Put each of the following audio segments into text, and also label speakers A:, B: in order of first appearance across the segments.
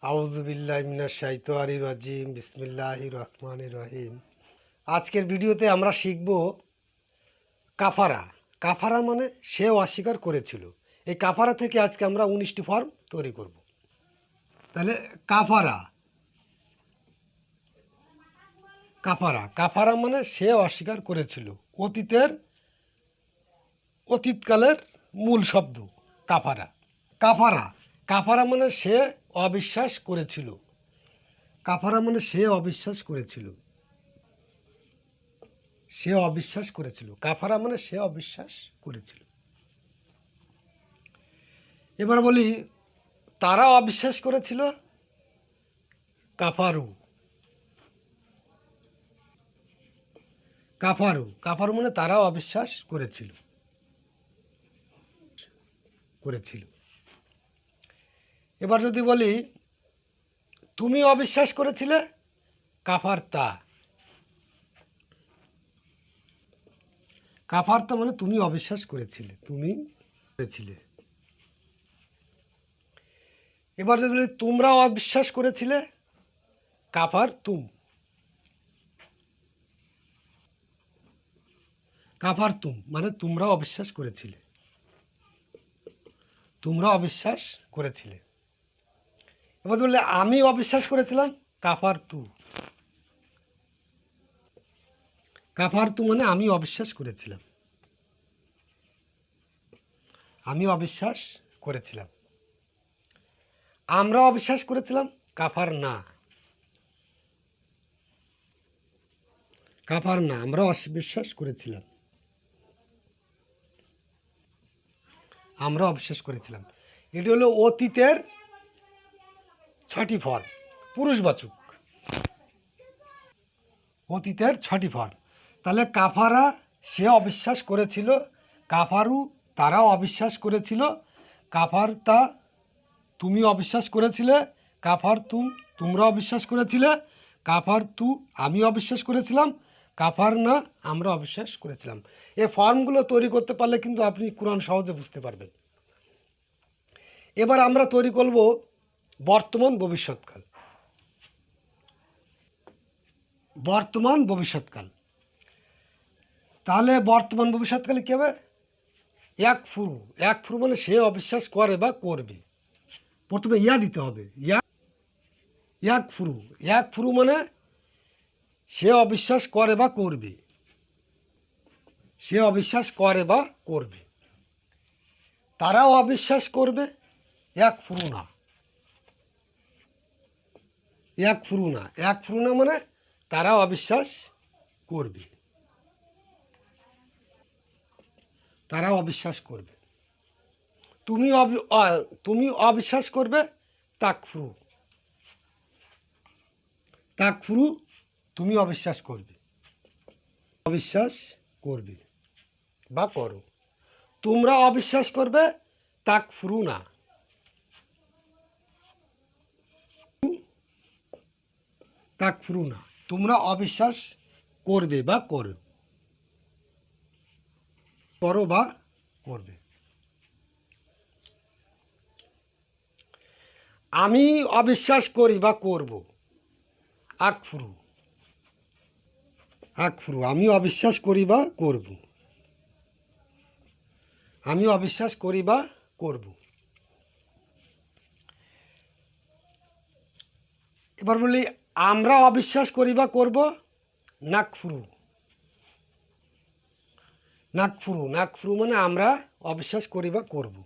A: আউযুবিল্লাহি মিনাশ শাইতানির রাজিম বিসমিল্লাহির রহমানির রহিম। আজকের ভিডিওতে আমরা শিখব কাফারা। কাফারা মানে সে অস্বীকার করেছিল। এই কাফারা থেকে আজকে আমরা 19টি ফর্ম তৈরি করব। তাহলে কাফারা কাফারা কাফারা মানে সে অস্বীকার করেছিল। অতীতকালের মূল শব্দ কাফারা। কাফারা কাফারা মানে সে অবিশ্বাস করেছিল। কাফারা মানে সে অবিশ্বাস করেছিল। সে অবিশ্বাস করেছিল। কাফারা মানে সে অবিশ্বাস করেছিল। এবার বলি তারা অবিশ্বাস করেছিল। কাফারু কাফারু কাফারু মানে তারা অবিশ্বাস করেছিল। এবার যদি বলি তুমি অবিশ্বাস করেছিলে। কাফারতা কাফারতা মানে তুমি অবিশ্বাস করেছিলে। এবার যদি বলি তোমরা অবিশ্বাস করেছিলে। কাফারতুম মানে তোমরা অবিশ্বাস করেছিলে। এবার বললে আমি অবিশ্বাস করেছিলাম। কাফারতু মানে আমি অবিশ্বাস করেছিলাম। আমরা অবিশ্বাস করেছিলাম। কাফার না আমরা অবিশ্বাস করেছিলাম। এটি হলো অতীতের 6টি ফর্ম, পুরুষবাচক। অতীতের 6টি ফর্ম। তাহলে কাফারা সে অবিশ্বাস করেছিল। কাফারু তারাও অবিশ্বাস করেছিল। কাফারতা তুমি অবিশ্বাস করেছিলে। কাফারতুম তোমরা অবিশ্বাস করেছিলে। কাফারতু আমি অবিশ্বাস করেছিলাম। কাফার না আমরা অবিশ্বাস করেছিলাম। এই ফর্মগুলো তৈরি করতে পারলে কিন্তু আপনি কোরআন সহজে বুঝতে পারবেন। এবার আমরা তৈরি করব বর্তমান ভবিষ্যৎকাল। তাহলে বর্তমান ভবিষ্যৎকালে কী হবে? এক ফুরু মানে সে অবিশ্বাস করে বা করবে। প্রথমে ইয়া দিতে হবে। এক ফুরু মানে সে অবিশ্বাস করে বা করবে। তারাও অবিশ্বাস করবে। এক ফুরু না মানে তারাও অবিশ্বাস করবে। তুমি অবিশ্বাস করবে। তাকফুরু তুমি অবিশ্বাস করবে বা করো। তোমরা অবিশ্বাস করবে। তাকফুরু না তোমরা অবিশ্বাস করবে বা করো বা করবে। আমি অবিশ্বাস করি বা করব। আকফুরু আমি অবিশ্বাস করি বা করব। এবার বলি আমরা অবিশ্বাস করি বা করব। নাকফুরু মানে আমরা অবিশ্বাস করি বা করব।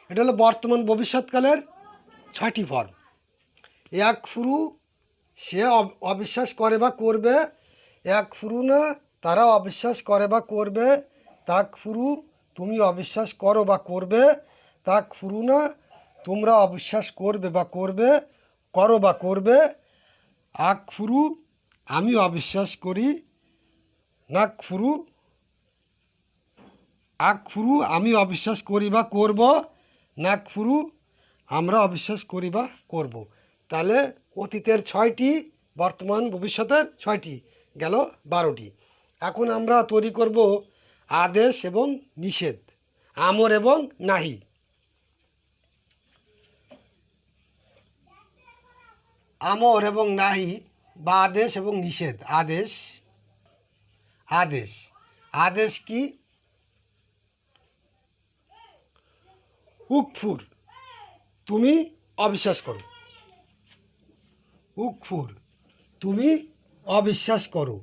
A: এটা হলো বর্তমান ভবিষ্যৎকালের 6টি ফর্ম। এক ফুরু সে অবিশ্বাস করে বা করবে। এক ফুরু না তারা অবিশ্বাস করে বা করবে। তাক ফুরু তুমি অবিশ্বাস করো বা করবে। তাক ফুরু না তোমরা অবিশ্বাস করবে বা করবে। আক ফুরু আমি অবিশ্বাস করি। আক ফুরু আমি অবিশ্বাস করি বা করব। ফুরু আমরা অবিশ্বাস করি বা করব। তাহলে অতীতের 6টি, বর্তমান ভবিষ্যতের 6টি, গেল 12টি। এখন আমরা তৈরি করব আদেশ এবং নিষেধ, আমর এবং নাহি। আমর এবং নাহি বা আদেশ এবং নিষেধ। আদেশ আদেশ আদেশ কি? উকফুর, তুমি অবিশ্বাস করো। উকফুর, তুমি অবিশ্বাস করো,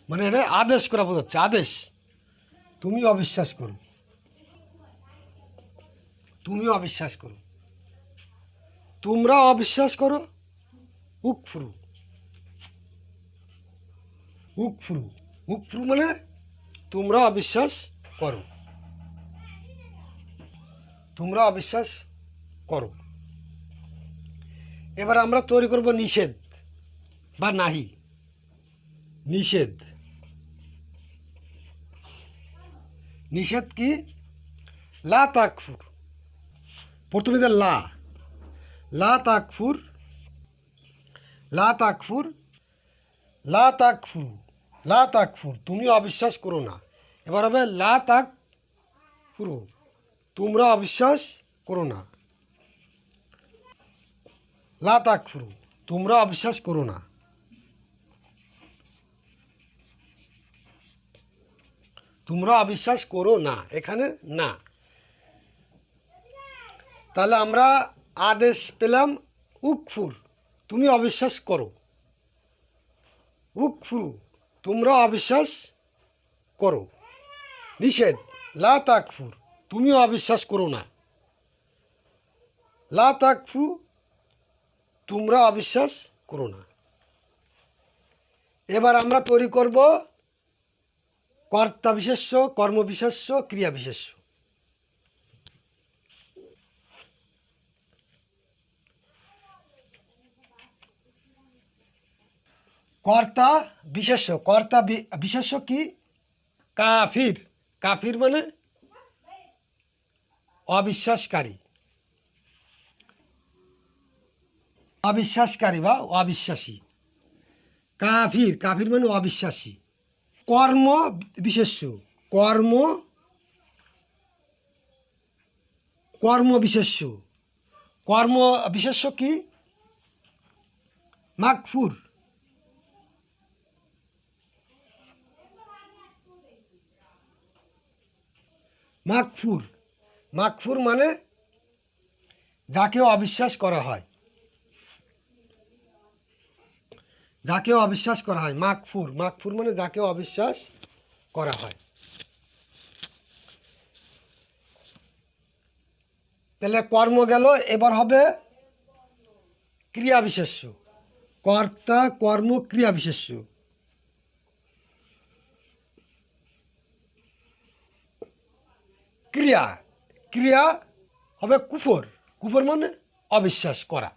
A: মানে এটা আদেশ করা বোঝাচ্ছে। আদেশ, তুমি অবিশ্বাস করো, তুমি অবিশ্বাস করো, তোমরা অবিশ্বাস করো। উকফুরু, উকফুরু, উকফুরু মানে তোমরা অবিশ্বাস করো, তোমরা অবিশ্বাস করো। এবার আমরা তৈরি করব নিষেধ বা নাহি। নিষেধ, নিষেধ কি? লা তাকফুর, প্রথমে যে লা, লা তাকফুর, লা তাকফুর, লা তাকফুর, লা তাকফুর, তুমি অবিশ্বাস করো না। এবার হবে লা তাকফুরু, তোমরা অবিশ্বাস করো না। লা তাকফুরু, তোমরা অবিশ্বাস করো না। তোমরা অবিশ্বাস করো না, এখানে না। তাহলে আমরা আদেশ পেলাম উকফুর, তুমি অবিশ্বাস করো। উকফুরু, তোমরা অবিশ্বাস করো। নিষেধ লা তাকফুর, তুমি অবিশ্বাস করো না। লা তাকফু, তোমরা অবিশ্বাস করো না। এবার আমরা তৈরি করব কর্তা বিশেষ্য, কর্ম বিশেষ্য, ক্রিয়া বিশেষ্য। কর্তা বিশেষ্য, কর্তা বিশেষ্য কি? কাফির, কাফির মানে অবিশ্বাসকারী, অবিশ্বাসকারী বা অবিশ্বাসী। কাফির, কাফির মানে অবিশ্বাসী। কর্ম বিশেষ্য, কর্ম, কর্ম বিশেষ্য, কর্ম বিশেষ্য কি? মাগফুর, মাগফুর, মাগফুর মানে যাকে অবিশ্বাস করা হয়, যাকে অবিশ্বাস করা হয়। মাগফুর, মাগফুর মানে যাকে অবিশ্বাস করা হয়। তাহলে কর্ম গেল, এবার হবে ক্রিয়া বিশেষ্য। কর্তা, কর্ম, ক্রিয়া বিশেষ্য। ক্রিয়া, ক্রিয়া হবে কুফর, কুফর মানে অবিশ্বাস করা।